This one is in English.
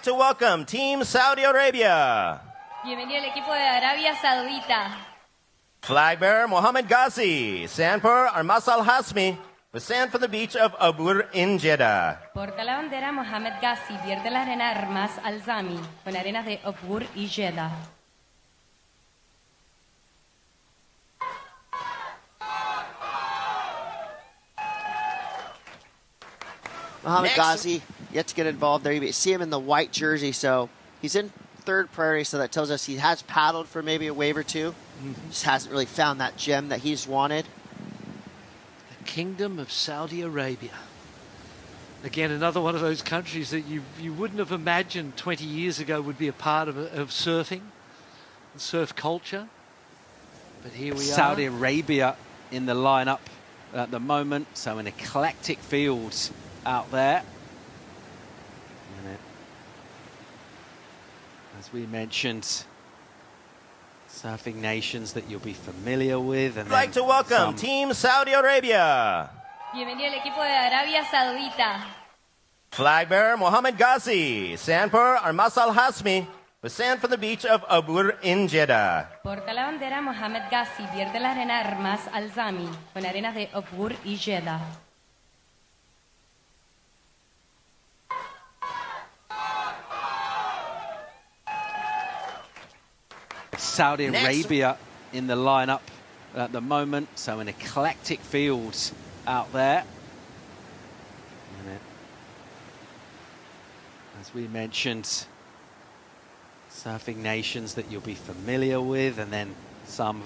like to welcome Team Saudi Arabia. Bienvenido al equipo de Arabia Saudita. Flag bearer Mohammed Ghazi, sandper Armas al-Hazmi, with sand from the beach of Abur in Jeddah. Porta la bandera Mohammed Ghazi, vierte la arena Armas al-Zami, con arenas de Abur y Jeddah. Mohammed Ghazi, yet to get involved there. You see him in the white jersey, so he's in third priority, so that tells us he has paddled for maybe a wave or two. Just hasn't really found that gem that he's wanted. The Kingdom of Saudi Arabia. Again, another one of those countries that you wouldn't have imagined 20 years ago would be a part of surfing and surf culture. But here we are. Saudi Arabia in the lineup at the moment, so an eclectic fields out there. And as we mentioned, surfing nations that you'll be familiar with. And I'd like to welcome Team Saudi Arabia. Bienvenido al equipo de Arabia Saudita. Flag bearer Mohammed Ghazi, sandper Armas al-Hazmi, with sand from the beach of Abur in Jeddah. Porta la bandera Mohammed Ghazi, vierte la arena Armas al-Zami, con arenas de Abur y Jeddah. Saudi Arabia in the lineup at the moment, so an eclectic fields out there. And as we mentioned, surfing nations that you'll be familiar with, and then some